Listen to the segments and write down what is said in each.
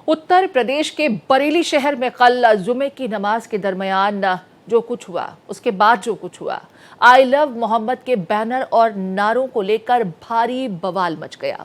उत्तर प्रदेश के बरेली शहर में कल जुमे की नमाज के दरमियान जो कुछ हुआ, उसके बाद जो कुछ हुआ, आई लव मोहम्मद के बैनर और नारों को लेकर भारी बवाल मच गया।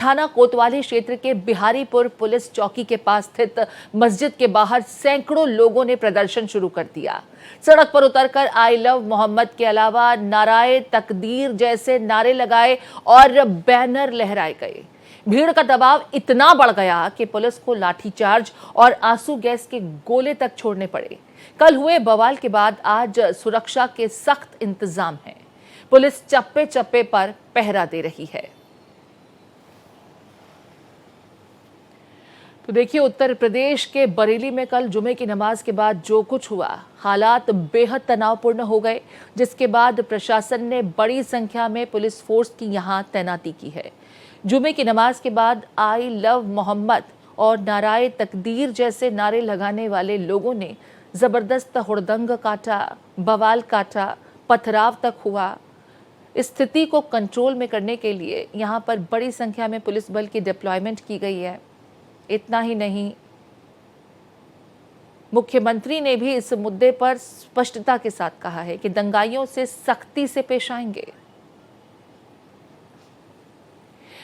थाना कोतवाली क्षेत्र के बिहारीपुर पुलिस चौकी के पास स्थित मस्जिद के बाहर सैकड़ों लोगों ने प्रदर्शन शुरू कर दिया। सड़क पर उतरकर आई लव मोहम्मद के अलावा नाराए तकदीर जैसे नारे लगाए और बैनर लहराए गए। भीड़ का दबाव इतना बढ़ गया कि पुलिस को लाठीचार्ज और आंसू गैस के गोले तक छोड़ने पड़े। कल हुए बवाल के बाद आज सुरक्षा के सख्त इंतजाम हैं। पुलिस चप्पे चप्पे पर पहरा दे रही है। तो देखिए, उत्तर प्रदेश के बरेली में कल जुमे की नमाज के बाद जो कुछ हुआ, हालात बेहद तनावपूर्ण हो गए, जिसके बाद प्रशासन ने बड़ी संख्या में पुलिस फोर्स की यहां तैनाती की है। जुमे की नमाज के बाद आई लव मोहम्मद और नाराए तकदीर जैसे नारे लगाने वाले लोगों ने जबरदस्त हुड़दंग काटा, बवाल काटा, पथराव तक हुआ। स्थिति को कंट्रोल में करने के लिए यहां पर बड़ी संख्या में पुलिस बल की डिप्लॉयमेंट की गई है। इतना ही नहीं, मुख्यमंत्री ने भी इस मुद्दे पर स्पष्टता के साथ कहा है कि दंगाइयों से सख्ती से पेश आएंगे।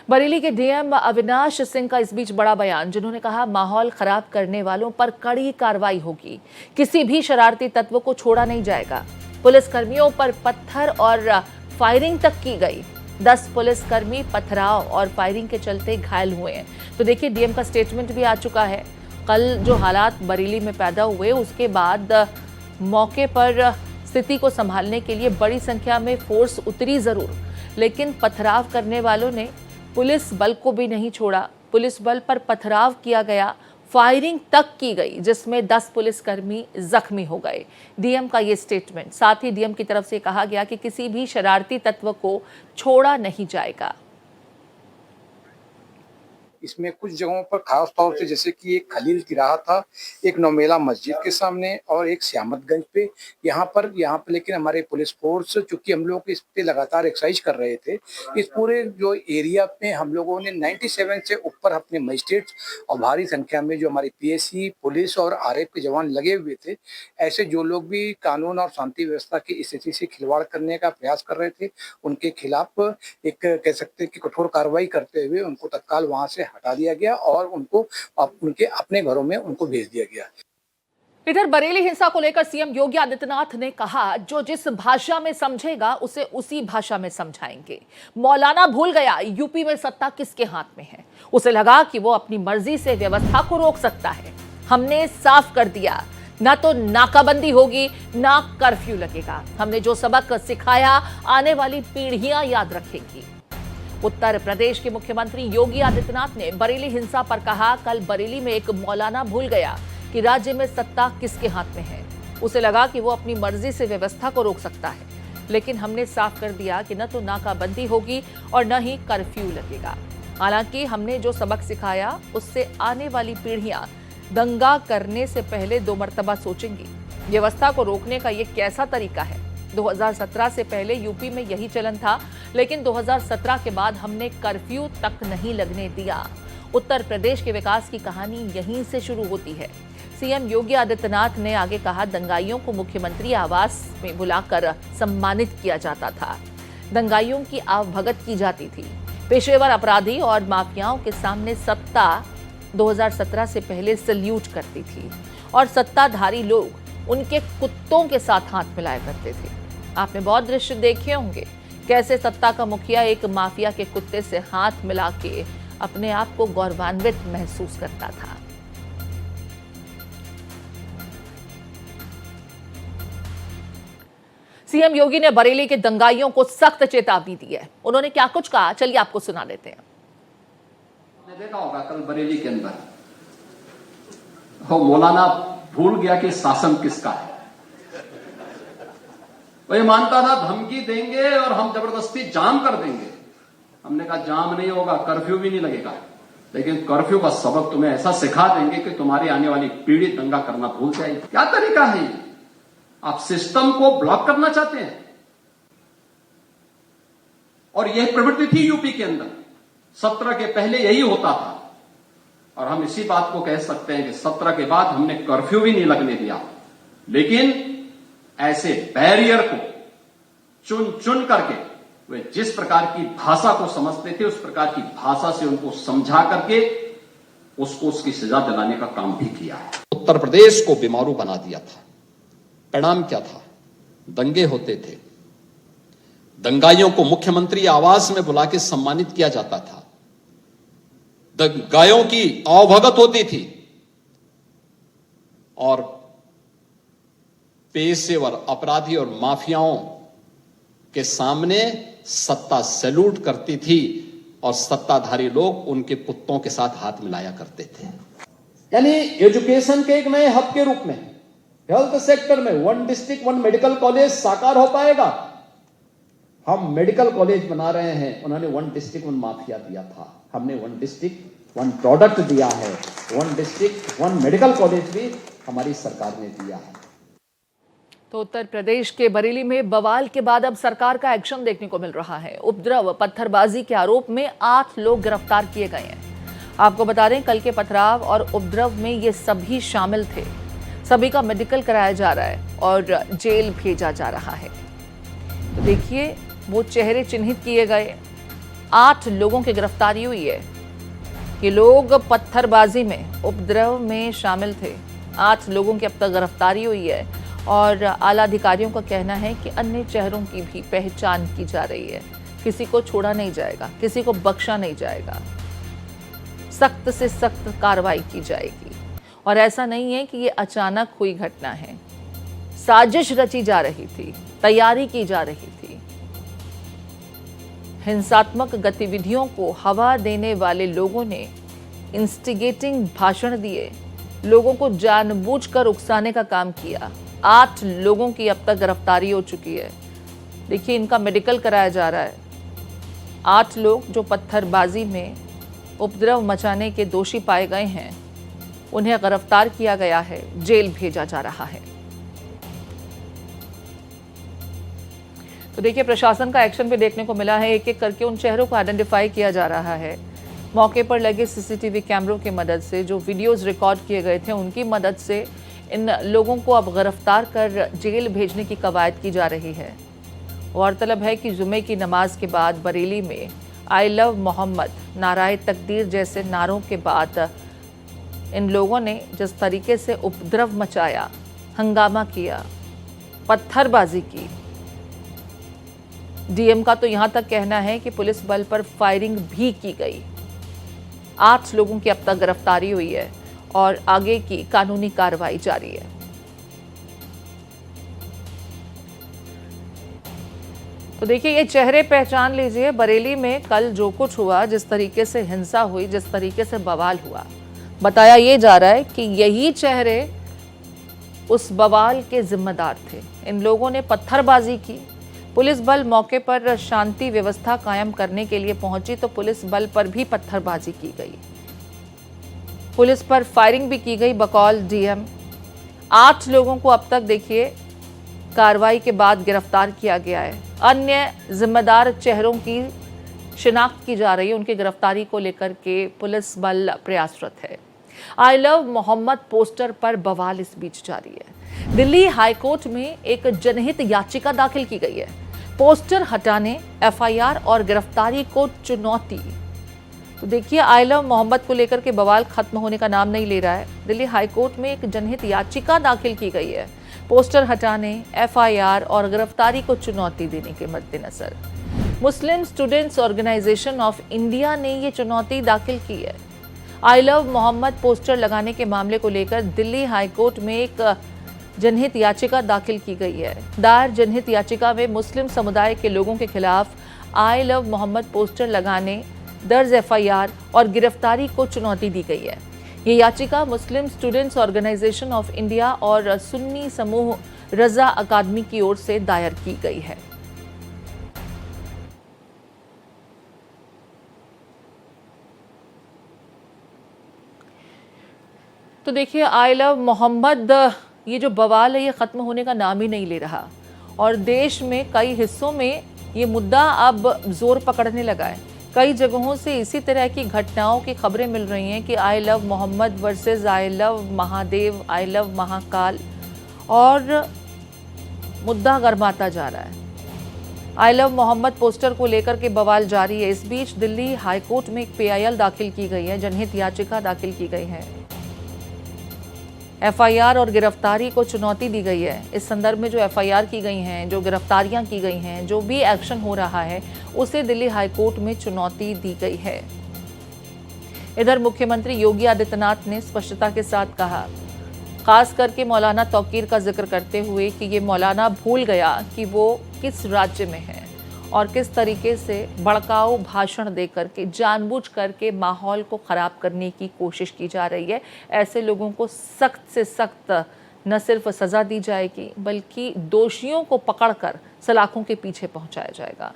बरेली के डीएम अविनाश सिंह का इस बीच बड़ा बयान, जिन्होंने कहा माहौल खराब करने वालों पर कड़ी कार्रवाई होगी, किसी भी शरारती तत्व को छोड़ा नहीं जाएगा। पुलिसकर्मियों पर पत्थर और फायरिंग तक की गई। 10 पुलिसकर्मी पथराव और फायरिंग के चलते घायल हुए हैं। तो देखिए, डीएम का स्टेटमेंट भी आ चुका है। कल जो हालात बरेली में पैदा हुए, उसके बाद मौके पर स्थिति को संभालने के लिए बड़ी संख्या में फोर्स उतरी जरूर, लेकिन पथराव करने वालों ने पुलिस बल को भी नहीं छोड़ा। पुलिस बल पर पथराव किया गया, फायरिंग तक की गई, जिसमें 10 पुलिसकर्मी जख्मी हो गए। डीएम का ये स्टेटमेंट। साथ ही डीएम की तरफ से कहा गया कि किसी भी शरारती तत्व को छोड़ा नहीं जाएगा। इसमें कुछ जगहों पर खास तौर से, जैसे कि एक खलील की राह था, एक नौमेला मस्जिद के सामने और एक श्यामतगंज पे, यहाँ पर लेकिन हमारे पुलिस फोर्स, चूंकि हम लोग इस पे लगातार एक्सरसाइज कर रहे थे, इस पूरे जो एरिया में हम लोगों ने 97 से ऊपर अपने मजिस्ट्रेट्स और भारी संख्या में जो हमारी पीएसी, पुलिस और आरएफ के जवान लगे हुए थे। ऐसे जो लोग भी कानून और शांति व्यवस्था की स्थिति से खिलवाड़ करने का प्रयास कर रहे थे, उनके खिलाफ एक कह सकते हैं कि कठोर कार्रवाई करते हुए उनको तत्काल वहां से हटा दिया गया और उनको उनके अपने घरों में उनको भेज दिया गया। इधर बरेली हिंसा को लेकर सीएम योगी आदित्यनाथ ने कहा, जो जिस भाषा में समझेगा उसे उसी भाषा में समझाएंगे। मौलाना भूल गया यूपी में सत्ता किसके हाथ में है। उसे लगा कि वो अपनी मर्जी से व्यवस्था को रोक सकता है। हमने साफ कर दिया, ना तो नाकाबंदी होगी, ना कर्फ्यू लगेगा। हमने जो सबक सिखाया आने वाली पीढ़ियां याद रखेंगी। उत्तर प्रदेश के मुख्यमंत्री योगी आदित्यनाथ ने बरेली हिंसा पर कहा, कल बरेली में एक मौलाना भूल गया कि राज्य में सत्ता किसके हाथ में है। उसे लगा कि वो अपनी मर्जी से व्यवस्था को रोक सकता है, लेकिन हमने साफ कर दिया कि न तो नाकाबंदी होगी और न ही कर्फ्यू लगेगा। हालांकि हमने जो सबक सिखाया उससे आने वाली पीढ़ियां दंगा करने से पहले 2 मर्तबा सोचेंगी। व्यवस्था को रोकने का ये कैसा तरीका है। 2017 से पहले यूपी में यही चलन था, लेकिन 2017 के बाद हमने कर्फ्यू तक नहीं लगने दिया। उत्तर प्रदेश के विकास की कहानी यहीं से शुरू होती है। सीएम योगी आदित्यनाथ ने आगे कहा, दंगाइयों को मुख्यमंत्री आवास में बुलाकर सम्मानित किया जाता था। दंगाइयों की आवभगत की जाती थी। पेशेवर अपराधी और माफियाओं के सामने सत्ता 2017 से पहले सल्यूट करती थी और सत्ताधारी लोग उनके कुत्तों के साथ हाथ मिलाया करते थे। आपने बहुत दृश्य देखे होंगे, कैसे सत्ता का मुखिया एक माफिया के कुत्ते से हाथ मिला के अपने आप को गौरवान्वित महसूस करता था। सीएम योगी ने बरेली के दंगाइयों को सख्त चेतावनी दी है। उन्होंने क्या कुछ कहा, चलिए आपको सुना देते हैं। आपने देखा होगा कल बरेली के अंदर वो मौलाना भूल गया कि शासन किसका है। वो ये मानता था धमकी देंगे और हम जबरदस्ती जाम कर देंगे। हमने कहा जाम नहीं होगा, कर्फ्यू भी नहीं लगेगा, लेकिन कर्फ्यू का सबक तुम्हें ऐसा सिखा देंगे कि तुम्हारी आने वाली पीढ़ी दंगा करना भूल जाएगी। क्या तरीका है ये? आप सिस्टम को ब्लॉक करना चाहते हैं। और यह प्रवृत्ति थी यूपी के अंदर, 17 के पहले यही होता था। और हम इसी बात को कह सकते हैं कि 17 के बाद हमने कर्फ्यू भी नहीं लगने दिया, लेकिन ऐसे बैरियर को चुन चुन करके वे जिस प्रकार की भाषा को समझते थे उस प्रकार की भाषा से उनको समझा करके उसको उसकी सजा दिलाने का काम भी किया है। उत्तर प्रदेश को बीमारू बना दिया था। परिणाम क्या था? दंगे होते थे, दंगाइयों को मुख्यमंत्री आवास में बुला के सम्मानित किया जाता था, दंगाइयों की आवभगत होती थी और पेशेवर अपराधी और माफियाओं के सामने सत्ता सैल्यूट करती थी और सत्ताधारी लोग उनके कुत्तों के साथ हाथ मिलाया करते थे। यानी एजुकेशन के एक नए हब के रूप में हेल्थ सेक्टर में 1 डिस्ट्रिक्ट 1 मेडिकल कॉलेज साकार हो पाएगा। हम मेडिकल कॉलेज बना रहे हैं, उन्होंने 1 डिस्ट्रिक्ट 1 माफिया दिया था, हमने 1 डिस्ट्रिक्ट 1 प्रोडक्ट दिया है। 1 डिस्ट्रिक्ट 1 मेडिकल कॉलेज भी हमारी सरकार ने दिया है। तो उत्तर प्रदेश के बरेली में बवाल के बाद अब सरकार का एक्शन देखने को मिल रहा है। उपद्रव पत्थरबाजी के आरोप में 8 लोग गिरफ्तार किए गए हैं। आपको बता दें, कल के पथराव और उपद्रव में ये सभी शामिल थे। सभी का मेडिकल कराया जा रहा है और जेल भेजा जा रहा है। तो देखिए, वो चेहरे चिन्हित किए गए, 8 लोगों की गिरफ्तारी हुई है। ये लोग पत्थरबाजी में, उपद्रव में शामिल थे। 8 लोगों की अब तक गिरफ्तारी हुई है और आला अधिकारियों का कहना है कि अन्य चेहरों की भी पहचान की जा रही है। किसी को छोड़ा नहीं जाएगा, किसी को बख्शा नहीं जाएगा, सख्त से सख्त कार्रवाई की जाएगी। और ऐसा नहीं है कि ये अचानक हुई घटना है, साजिश रची जा रही थी, तैयारी की जा रही थी। हिंसात्मक गतिविधियों को हवा देने वाले लोगों ने इंस्टिगेटिंग भाषण दिए, लोगों को जानबूझकर उकसाने का काम किया। 8 लोगों की अब तक गिरफ्तारी हो चुकी है। देखिए, इनका मेडिकल कराया जा रहा है। 8 लोग जो पत्थरबाजी में उपद्रव मचाने के दोषी पाए गए हैं, उन्हें गिरफ्तार किया गया है, जेल भेजा जा रहा है। तो देखिए, प्रशासन का एक्शन भी देखने को मिला है। एक एक करके उन चेहरों को आइडेंटिफाई किया जा रहा है। मौके पर लगे सीसीटीवी कैमरों की मदद से, जो वीडियोस रिकॉर्ड किए गए थे, उनकी मदद से इन लोगों को अब गिरफ्तार कर जेल भेजने की कवायद की जा रही है। गौरतलब है कि जुमे की नमाज के बाद बरेली में आई लव मोहम्मद, नाराए तकदीर जैसे नारों के बाद इन लोगों ने जिस तरीके से उपद्रव मचाया, हंगामा किया, पत्थरबाजी की, डीएम का तो यहां तक कहना है कि पुलिस बल पर फायरिंग भी की गई। 8 लोगों की अब तक गिरफ्तारी हुई है और आगे की कानूनी कार्रवाई जारी है। तो देखिए, ये चेहरे पहचान लीजिए। बरेली में कल जो कुछ हुआ, जिस तरीके से हिंसा हुई, जिस तरीके से बवाल हुआ, बताया ये जा रहा है कि यही चेहरे उस बवाल के जिम्मेदार थे। इन लोगों ने पत्थरबाजी की। पुलिस बल मौके पर शांति व्यवस्था कायम करने के लिए पहुंची तो पुलिस बल पर भी पत्थरबाजी की गई, पुलिस पर फायरिंग भी की गई बकौल डीएम। 8 लोगों को अब तक देखिए कार्रवाई के बाद गिरफ्तार किया गया है। अन्य जिम्मेदार चेहरों की शिनाख्त की जा रही है। उनकी गिरफ्तारी को लेकर के पुलिस बल प्रयासरत है। आई लव मोहम्मद पोस्टर पर बवाल इस बीच जारी है। दिल्ली हाईकोर्ट में एक जनहित याचिका दाखिल की गई है। पोस्टर हटाने, एफआईआर और गिरफ्तारी को चुनौती। तो देखिए, आई लव मोहम्मद को लेकर के बवाल खत्म होने का नाम नहीं ले रहा है। दिल्ली हाईकोर्ट में एक जनहित याचिका दाखिल की गई है। पोस्टर हटाने, एफआईआर और गिरफ्तारी को चुनौती देने के मद्देनजर Muslim students organisation of India ने ये चुनौती दाखिल की है। आई लव मोहम्मद पोस्टर लगाने के मामले को लेकर दिल्ली हाईकोर्ट में एक जनहित याचिका दाखिल की गई है। दायर जनहित याचिका में मुस्लिम समुदाय के लोगों के खिलाफ आई लव मोहम्मद पोस्टर लगाने, दर्ज एफआईआर और गिरफ्तारी को चुनौती दी गई है। ये याचिका Muslim students organisation of India और सुन्नी समूह रजा अकादमी की ओर से दायर की गई है। तो देखिए, आई लव मोहम्मद, ये जो बवाल है ये ख़त्म होने का नाम ही नहीं ले रहा और देश में कई हिस्सों में ये मुद्दा अब जोर पकड़ने लगा है। कई जगहों से इसी तरह की घटनाओं की खबरें मिल रही हैं कि I love Mohammed versus I love Mahadev, I love Mahakal, और मुद्दा गर्माता जा रहा है। आई लव मोहम्मद पोस्टर को लेकर के बवाल जारी है। इस बीच दिल्ली हाईकोर्ट में एक पीआईएल दाखिल की गई है, जनहित याचिका दाखिल की गई है। एफआईआर और गिरफ्तारी को चुनौती दी गई है। इस संदर्भ में जो एफआईआर की गई हैं, जो गिरफ्तारियां की गई हैं, जो भी एक्शन हो रहा है, उसे दिल्ली हाईकोर्ट में चुनौती दी गई है। इधर मुख्यमंत्री योगी आदित्यनाथ ने स्पष्टता के साथ कहा, खास करके मौलाना तौकीर का जिक्र करते हुए, कि ये मौलाना भूल गया कि वो किस राज्य में है और किस तरीके से भड़काऊ भाषण देकर के जानबूझ करके माहौल को खराब करने की कोशिश की जा रही है। ऐसे लोगों को सख्त से सख्त न सिर्फ सजा दी जाएगी, बल्कि दोषियों को पकड़कर सलाखों के पीछे पहुंचाया जाएगा।